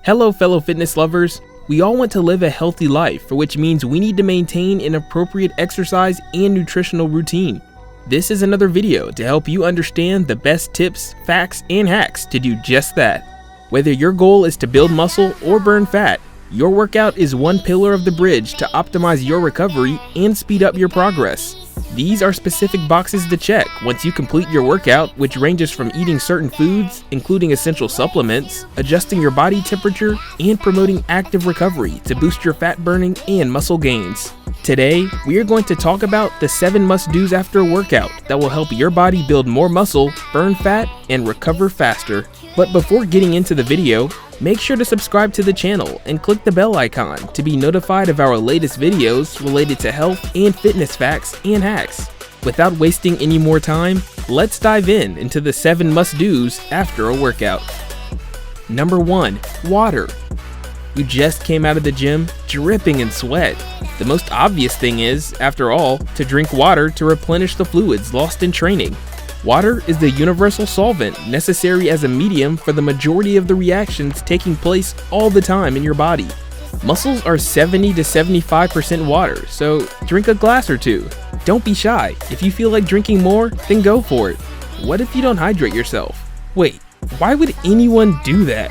Hello fellow fitness lovers, we all want to live a healthy life, which means we need to maintain an appropriate exercise and nutritional routine. This is another video to help you understand the best tips, facts, and hacks to do just that. Whether your goal is to build muscle or burn fat, your workout is one pillar of the bridge to optimize your recovery and speed up your progress. These are specific boxes to check once you complete your workout, which ranges from eating certain foods, including essential supplements, adjusting your body temperature, and promoting active recovery to boost your fat burning and muscle gains. Today, we are going to talk about the 7 must-dos after a workout that will help your body build more muscle, burn fat, and recover faster. But before getting into the video, make sure to subscribe to the channel and click the bell icon to be notified of our latest videos related to health and fitness facts and hacks. Without wasting any more time, let's dive into the 7 must-dos after a workout. Number 1. Water. You just came out of the gym, dripping in sweat. The most obvious thing is, after all, to drink water to replenish the fluids lost in training. Water is the universal solvent necessary as a medium for the majority of the reactions taking place all the time in your body. Muscles are 70 to 75% water, so drink a glass or two. Don't be shy. If you feel like drinking more, then go for it. What if you don't hydrate yourself? Wait, why would anyone do that?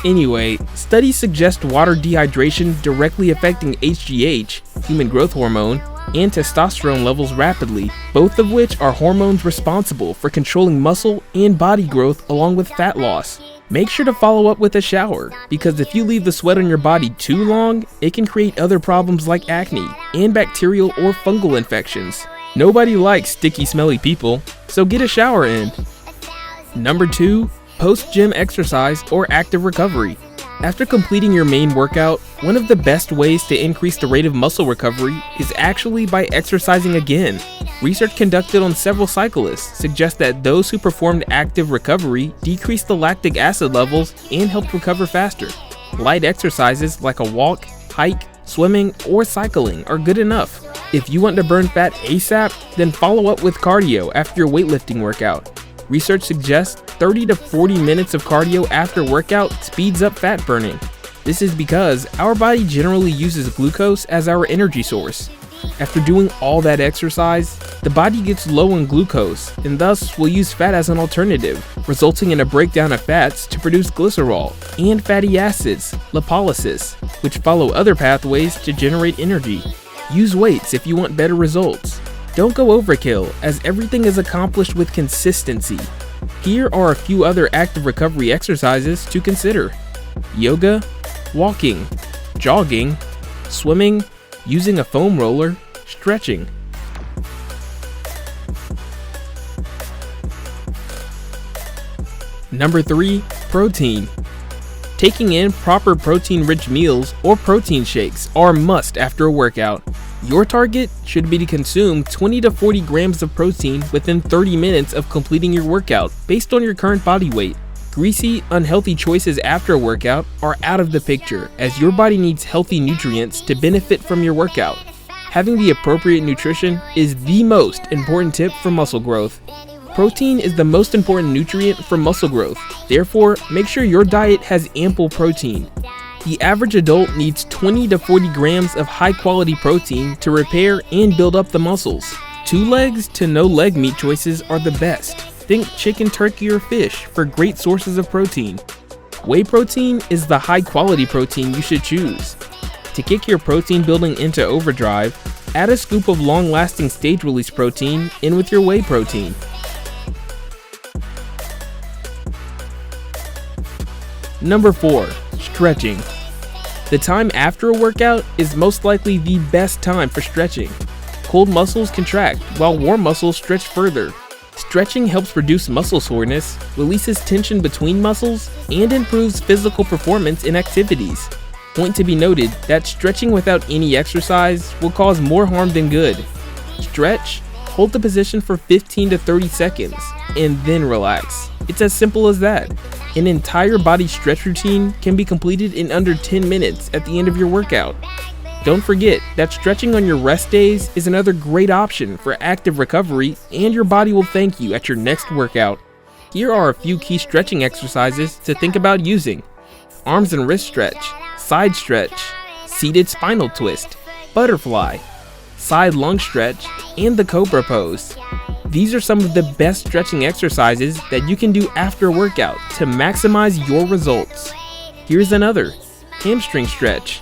Anyway, studies suggest water dehydration directly affecting HGH, human growth hormone, and testosterone levels rapidly, both of which are hormones responsible for controlling muscle and body growth along with fat loss. Make sure to follow up with a shower, because if you leave the sweat on your body too long, it can create other problems like acne and bacterial or fungal infections. Nobody likes sticky, smelly people, so get a shower in. Number 2. Post-gym exercise or active recovery. After completing your main workout, one of the best ways to increase the rate of muscle recovery is actually by exercising again. Research conducted on several cyclists suggests that those who performed active recovery decreased the lactic acid levels and helped recover faster. Light exercises like a walk, hike, swimming, or cycling are good enough. If you want to burn fat ASAP, then follow up with cardio after your weightlifting workout. Research suggests 30 to 40 minutes of cardio after workout speeds up fat burning. This is because our body generally uses glucose as our energy source. After doing all that exercise, the body gets low in glucose and thus will use fat as an alternative, resulting in a breakdown of fats to produce glycerol and fatty acids, lipolysis, which follow other pathways to generate energy. Use weights if you want better results. Don't go overkill, as everything is accomplished with consistency. Here are a few other active recovery exercises to consider: yoga, walking, jogging, swimming, using a foam roller, stretching. Number 3. Protein. Taking in proper protein-rich meals or protein shakes are a must after a workout. Your target should be to consume 20 to 40 grams of protein within 30 minutes of completing your workout based on your current body weight. Greasy, unhealthy choices after a workout are out of the picture, as your body needs healthy nutrients to benefit from your workout. Having the appropriate nutrition is the most important tip for muscle growth. Protein is the most important nutrient for muscle growth, therefore make sure your diet has ample protein. The average adult needs 20 to 40 grams of high-quality protein to repair and build up the muscles. 2 legs to no leg meat choices are the best. Think chicken, turkey, or fish for great sources of protein. Whey protein is the high-quality protein you should choose. To kick your protein building into overdrive, add a scoop of long-lasting stage-release protein in with your whey protein. Number 4. Stretching. The time after a workout is most likely the best time for stretching. Cold muscles contract while warm muscles stretch further. Stretching helps reduce muscle soreness, releases tension between muscles, and improves physical performance in activities. Point to be noted that stretching without any exercise will cause more harm than good. Stretch, hold the position for 15 to 30 seconds, and then relax. It's as simple as that. An entire body stretch routine can be completed in under 10 minutes at the end of your workout. Don't forget that stretching on your rest days is another great option for active recovery, and your body will thank you at your next workout. Here are a few key stretching exercises to think about using. arms and wrist stretch, side stretch, seated spinal twist, butterfly, side lung stretch, and the cobra pose. These are some of the best stretching exercises that you can do after a workout to maximize your results. Here's another, hamstring stretch.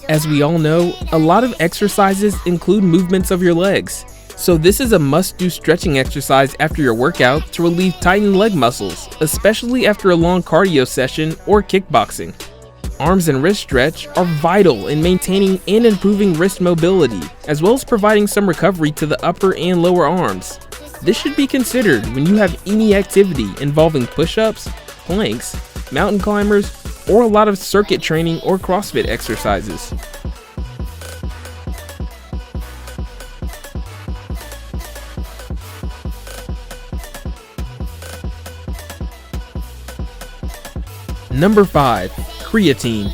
As we all know, a lot of exercises include movements of your legs. So this is a must-do stretching exercise after your workout to relieve tightened leg muscles, especially after a long cardio session or kickboxing. Arms and wrist stretch are vital in maintaining and improving wrist mobility, as well as providing some recovery to the upper and lower arms. This should be considered when you have any activity involving push-ups, planks, mountain climbers, or a lot of circuit training or CrossFit exercises. Number 5. Creatine.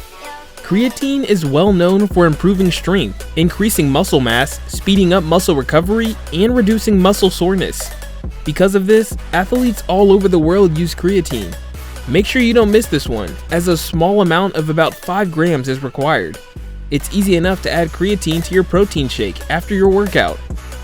Creatine is well known for improving strength, increasing muscle mass, speeding up muscle recovery, and reducing muscle soreness. Because of this, athletes all over the world use creatine. Make sure you don't miss this one, as a small amount of about 5 grams is required. It's easy enough to add creatine to your protein shake after your workout.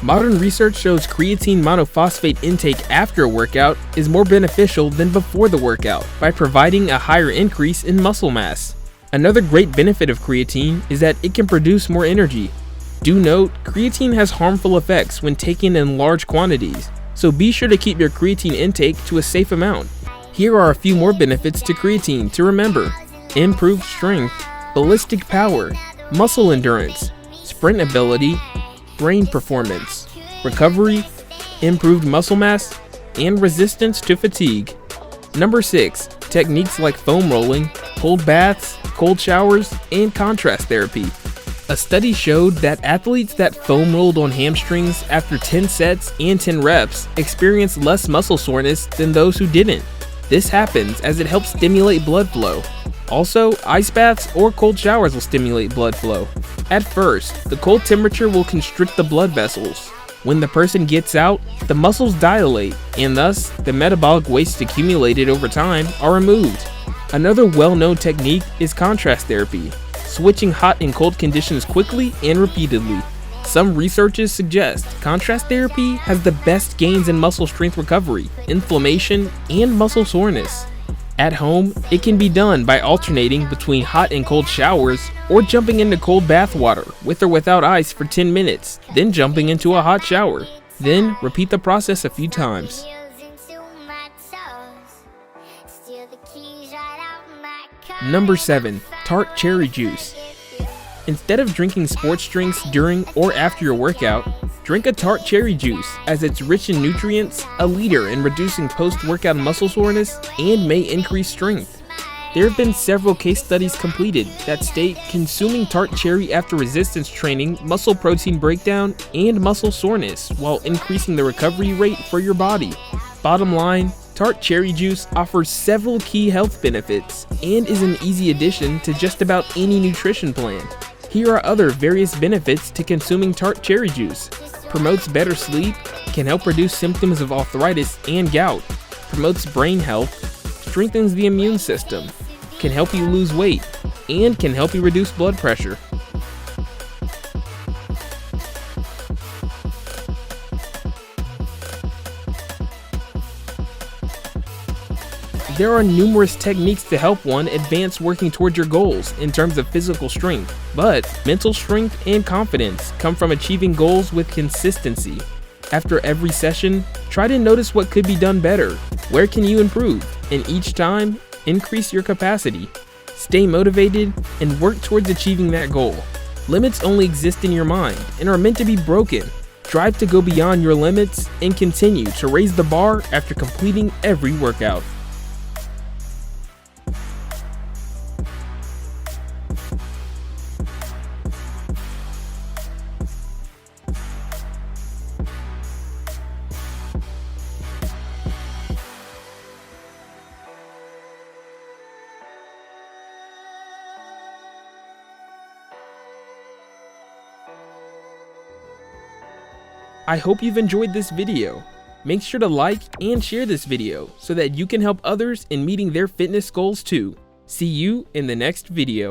Modern research shows creatine monophosphate intake after a workout is more beneficial than before the workout by providing a higher increase in muscle mass. Another great benefit of creatine is that it can produce more energy. Do note, creatine has harmful effects when taken in large quantities, so be sure to keep your creatine intake to a safe amount. Here are a few more benefits to creatine to remember: improved strength, ballistic power, muscle endurance, sprint ability, brain performance, recovery, improved muscle mass, and resistance to fatigue. Number 6. Techniques like foam rolling, cold baths, cold showers, and contrast therapy. A study showed that athletes that foam rolled on hamstrings after 10 sets and 10 reps experienced less muscle soreness than those who didn't. This happens as it helps stimulate blood flow. Also, ice baths or cold showers will stimulate blood flow. At first, the cold temperature will constrict the blood vessels. When the person gets out, the muscles dilate, and thus, the metabolic waste accumulated over time are removed. Another well-known technique is contrast therapy, switching hot and cold conditions quickly and repeatedly. Some researchers suggest contrast therapy has the best gains in muscle strength recovery, inflammation, and muscle soreness. At home, it can be done by alternating between hot and cold showers or jumping into cold bath water with or without ice for 10 minutes, then jumping into a hot shower. Then repeat the process a few times. Number 7. Tart cherry juice. Instead of drinking sports drinks during or after your workout, drink a Tart cherry juice, as it's rich in nutrients, a leader in reducing post-workout muscle soreness, and may increase strength. There have been several case studies completed that state consuming Tart cherry after resistance training, muscle protein breakdown, and muscle soreness while increasing the recovery rate for your body. Bottom line, Tart cherry juice offers several key health benefits and is an easy addition to just about any nutrition plan. Here are other various benefits to consuming Tart cherry juice. Promotes better sleep, can help reduce symptoms of arthritis and gout, promotes brain health, strengthens the immune system, can help you lose weight, and can help you reduce blood pressure. There are numerous techniques to help one advance working toward your goals in terms of physical strength, but mental strength and confidence come from achieving goals with consistency. After every session, try to notice what could be done better, where can you improve, and each time, increase your capacity. Stay motivated and work towards achieving that goal. Limits only exist in your mind and are meant to be broken. Strive to go beyond your limits and continue to raise the bar after completing every workout. I hope you've enjoyed this video. Make sure to like and share this video so that you can help others in meeting their fitness goals too. See you in the next video.